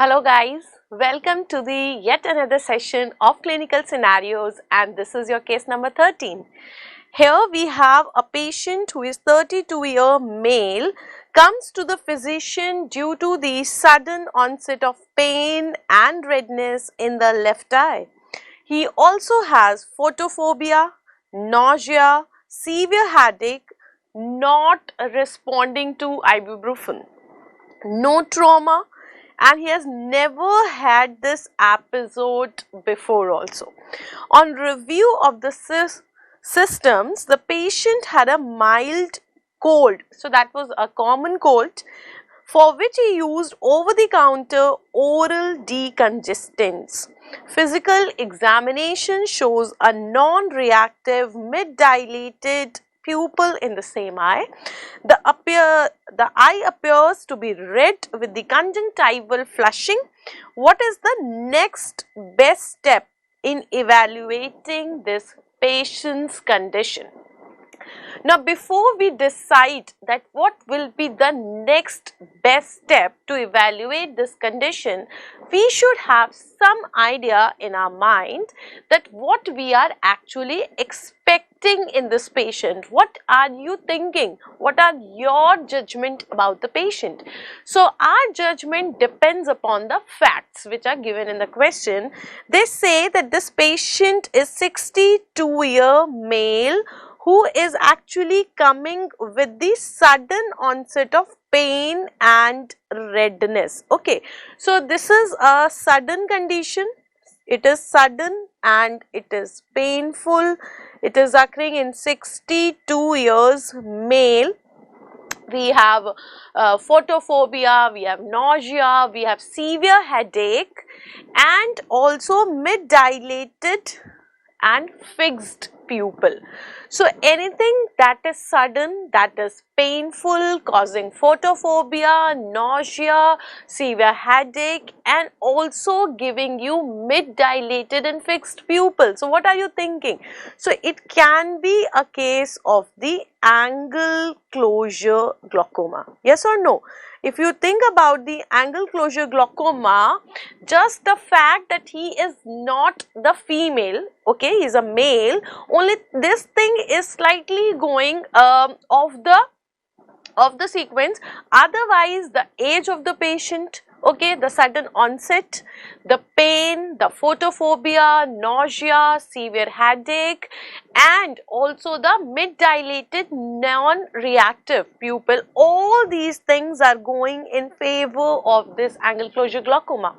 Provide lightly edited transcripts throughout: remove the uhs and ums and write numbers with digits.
Hello guys, welcome to the yet another session of clinical scenarios, and this is your case number 13. Here we have a patient who is 32-year male comes to the physician due to the sudden onset of pain and redness in the left eye. He also has photophobia, nausea, severe headache, not responding to ibuprofen, no trauma, and he has never had this episode before also. On review of the systems, the patient had a mild cold, so that was a common cold, for which he used over-the-counter oral decongestants. Physical examination shows a non-reactive mid-dilated pupil in the same eye. The eye appears to be red with the conjunctival flushing. What is the next best step in evaluating this patient's condition? Now, before we decide that what will be the next best step to evaluate this condition, we should have some idea in our mind that what we are actually expecting in this patient. What are you thinking? What are your judgment about the patient? So, our judgment depends upon the facts which are given in the question. They say that this patient is 62-year male who is actually coming with the sudden onset of pain and redness. Okay, so this is a sudden condition. It is sudden and it is painful. It is occurring in 62 years male. We have photophobia, we have nausea, we have severe headache, and also mid-dilated and fixed pupil. So, anything that is sudden, that is painful, causing photophobia, nausea, severe headache, and also giving you mid-dilated and fixed pupil. So, what are you thinking? So, it can be a case of the angle closure glaucoma. Yes or no? If you think about the angle closure glaucoma, just the fact that he is not the female, okay, he is a male, only this thing is slightly going off the sequence. Otherwise, the age of the patient, okay, the sudden onset, the pain, the photophobia, nausea, severe headache, and also the mid-dilated non-reactive pupil, all these things are going in favor of this angle closure glaucoma.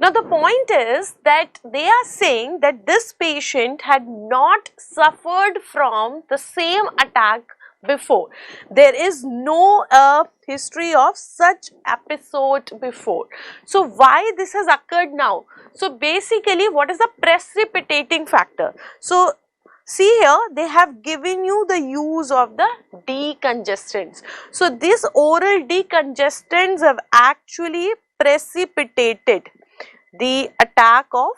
Now, the point is that they are saying that this patient had not suffered from the same attack before. There is no history of such episode before. So, why this has occurred now? So, basically what is the precipitating factor? So, see here, they have given you the use of the decongestants. So, these oral decongestants have actually precipitated the attack of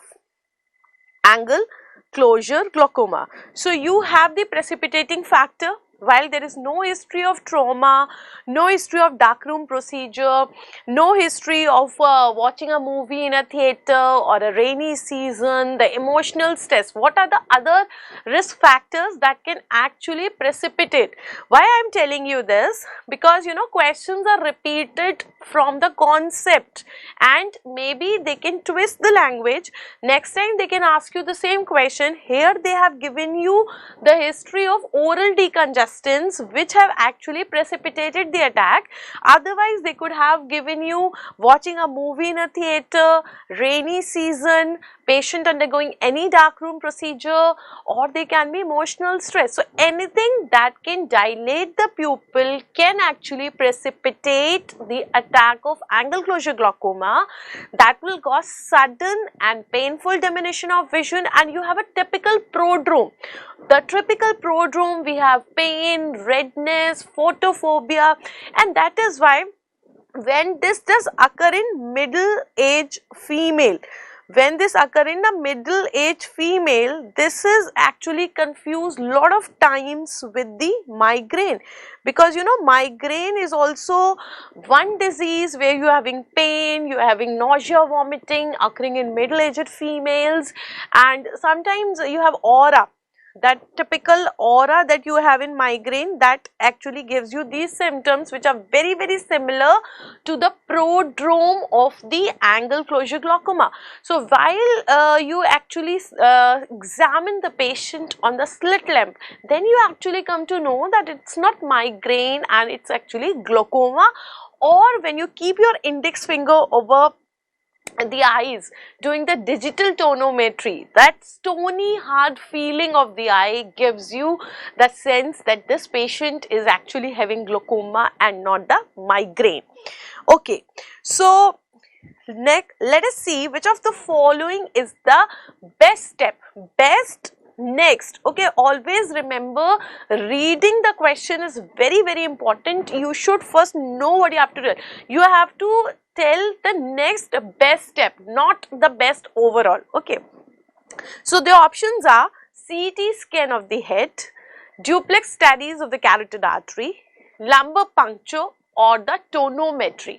angle closure glaucoma. So, you have the precipitating factor. While there is no history of trauma, no history of darkroom procedure, no history of watching a movie in a theater or a rainy season, the emotional stress, what are the other risk factors that can actually precipitate? Why I am telling you this? Because you know, questions are repeated from the concept and maybe they can twist the language. Next time they can ask you the same question. Here they have given you the history of oral decongestants which have actually precipitated the attack. Otherwise, they could have given you watching a movie in a theater, rainy season, patient undergoing any darkroom procedure, or they can be emotional stress. So, anything that can dilate the pupil can actually precipitate the attack of angle closure glaucoma that will cause sudden and painful diminution of vision, and you have a typical prodrome. The typical prodrome, we have pain, redness, photophobia, and that is why when this does occur in middle age female, When this occur in the middle-aged female, this is actually confused lot of times with the migraine, because migraine is also one disease where you are having pain, you are having nausea, vomiting occurring in middle-aged females, and sometimes you have aura, that typical aura that you have in migraine, that actually gives you these symptoms which are very similar to the prodrome of the angle closure glaucoma. So while you actually examine the patient on the slit lamp, then you actually come to know that it's not migraine and it's actually glaucoma. Or when you keep your index finger over the eyes doing the digital tonometry, that stony hard feeling of the eye gives you the sense that this patient is actually having glaucoma and not the migraine. Okay, so next let us see which of the following is the best step. Next, okay, always remember, reading the question is very important. You should first know what you have to do. You have to tell the next best step, not the best overall. Okay, so the options are CT scan of the head, duplex studies of the carotid artery, lumbar puncture, or the tonometry.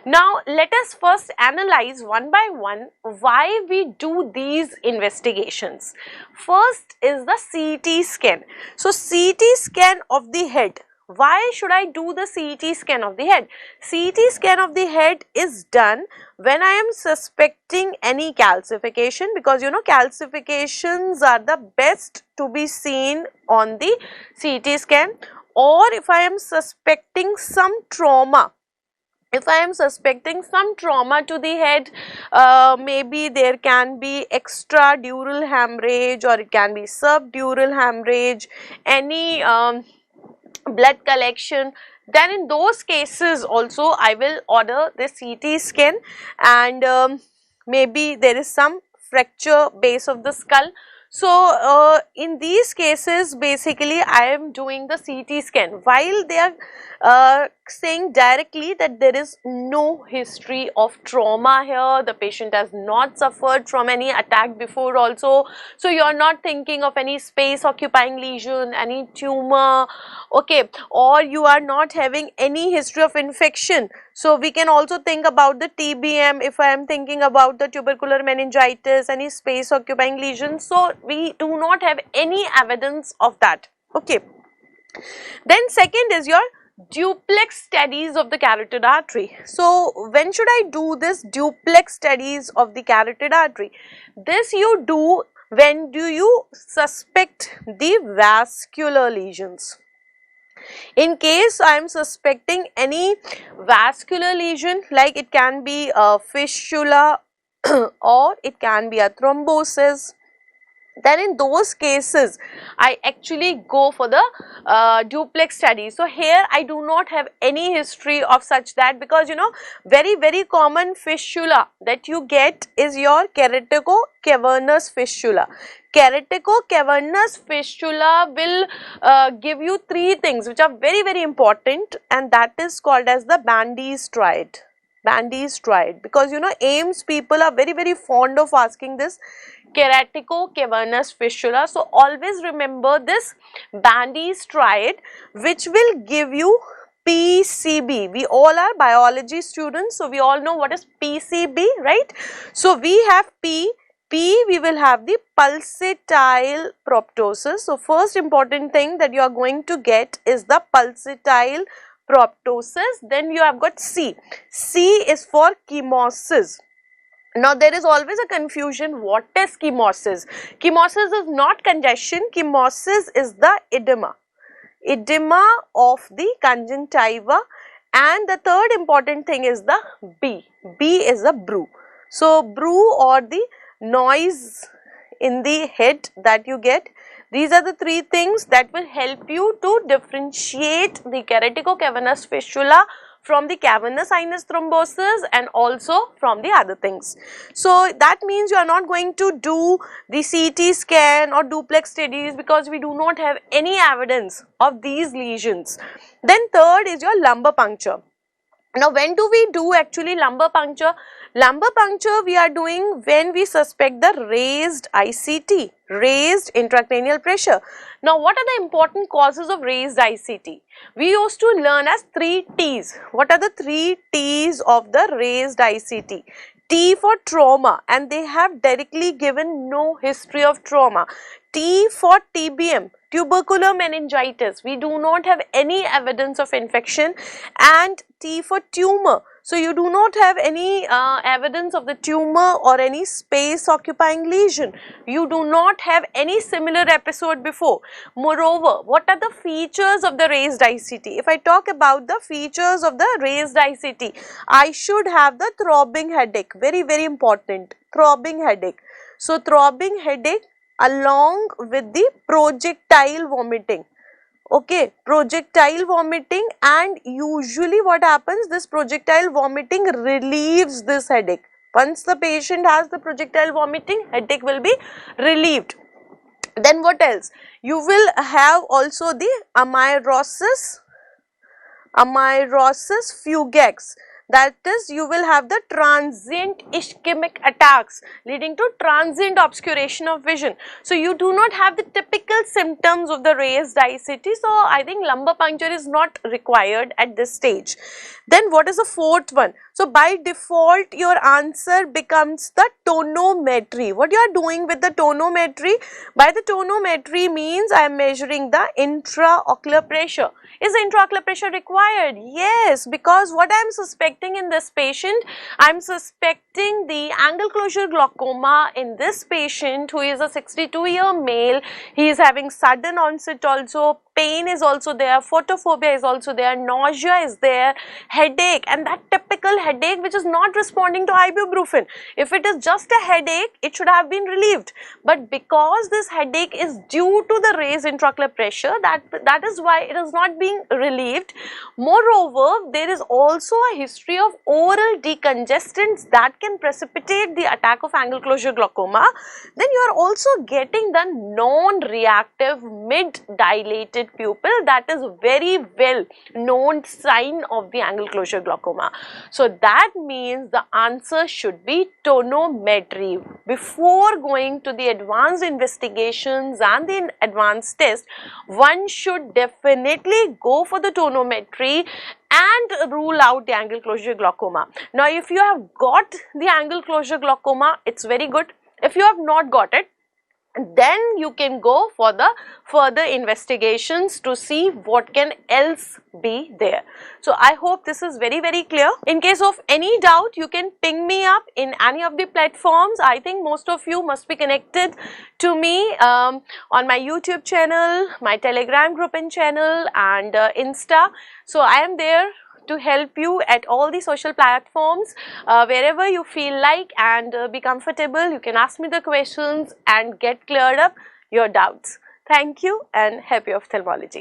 Now let us first analyze one by one why we do these investigations. First is the CT scan. So CT scan of the head. Why should I do the CT scan of the head? CT scan of the head is done when I am suspecting any calcification, because calcifications are the best to be seen on the CT scan, or if I am suspecting some trauma. If I am suspecting some trauma to the head, maybe there can be extradural hemorrhage or it can be subdural hemorrhage, any blood collection, then in those cases also I will order the CT scan, and maybe there is some fracture base of the skull. So in these cases basically I am doing the CT scan, while they are saying directly that there is no history of trauma here, the patient has not suffered from any attack before also, so you are not thinking of any space occupying lesion, any tumor, okay, or you are not having any history of infection. So we can also think about the TBM if I am thinking about the tubercular meningitis, any space occupying lesion. So we do not have any evidence of that. Okay. Then second is your duplex studies of the carotid artery. So when should I do this duplex studies of the carotid artery? This you do when do you suspect the vascular lesions. In case I am suspecting any vascular lesion, like it can be a fistula or it can be a thrombosis, then in those cases I actually go for the duplex study. So here I do not have any history of such that, because very common fistula that you get is your keratoco-cavernous fistula. Keratoco-cavernous fistula will give you three things which are very important, and that is called as the Bandy's triad. Bandy's triad, because AIIMS people are very fond of asking this keratoco-cavernous fistula. So always remember this Bandy's triad, which will give you PCB. We all are biology students, so we all know what is PCB, right? So we have P, we will have the pulsatile proptosis. So first important thing that you are going to get is the pulsatile proptosis. Then you have got C. C is for chemosis. Now there is always a confusion, what is chemosis? Chemosis is not congestion, chemosis is the edema of the conjunctiva, and the third important thing is the B. B is the brew. So brew or the noise in the head that you get. These are the three things that will help you to differentiate the keratoco-cavernous fistula from the cavernous sinus thrombosis and also from the other things. So that means you are not going to do the CT scan or duplex studies because we do not have any evidence of these lesions. Then third is your lumbar puncture. Now, when do we do actually lumbar puncture? Lumbar puncture we are doing when we suspect the raised ICT, raised intracranial pressure. Now, what are the important causes of raised ICT? We used to learn as 3 T's. What are the 3 T's of the raised ICT? T for trauma, and they have directly given no history of trauma. T for TBM, tubercular meningitis, we do not have any evidence of infection. And T for tumor, so you do not have any evidence of the tumor or any space occupying lesion. You do not have any similar episode before. Moreover, what are the features of the raised ICT? If I talk about the features of the raised ICT, I should have the throbbing headache, very important, throbbing headache. So, throbbing headache along with the projectile vomiting. Okay, projectile vomiting, and usually what happens, this projectile vomiting relieves this headache. Once the patient has the projectile vomiting, headache will be relieved. Then what else? You will have also the amaurosis fugax. That is, you will have the transient ischemic attacks leading to transient obscuration of vision. So, you do not have the typical symptoms of the raised ICT. So, I think lumbar puncture is not required at this stage. Then what is the fourth one? So, by default your answer becomes the tonometry. What you are doing with the tonometry? By the tonometry means I am measuring the intraocular pressure. Is intraocular pressure required? Yes, because what I am suspecting in this patient, I am suspecting the angle closure glaucoma in this patient who is a 62-year male. He is having sudden onset also, pain is also there, photophobia is also there, nausea is there, headache, and that typical headache which is not responding to ibuprofen. If it is just a headache, it should have been relieved, but because this headache is due to the raised intraocular pressure, that is why it is not being relieved. Moreover, there is also a history of oral decongestants that can precipitate the attack of angle closure glaucoma. Then you are also getting the non-reactive mid-dilated pupil, that is very well known sign of the angle closure glaucoma. So, that means the answer should be tonometry. Before going to the advanced investigations and the advanced test, one should definitely go for the tonometry and rule out the angle closure glaucoma. Now, if you have got the angle closure glaucoma, it's very good. If you have not got it, then you can go for the further investigations to see what can else be there. So, I hope this is very clear. In case of any doubt, you can ping me up in any of the platforms. I think most of you must be connected to me on my YouTube channel, my Telegram group and channel, and Insta. So, I am there to help you at all the social platforms, wherever you feel like, and be comfortable. You can ask me the questions and get cleared up your doubts. Thank you and happy ophthalmology.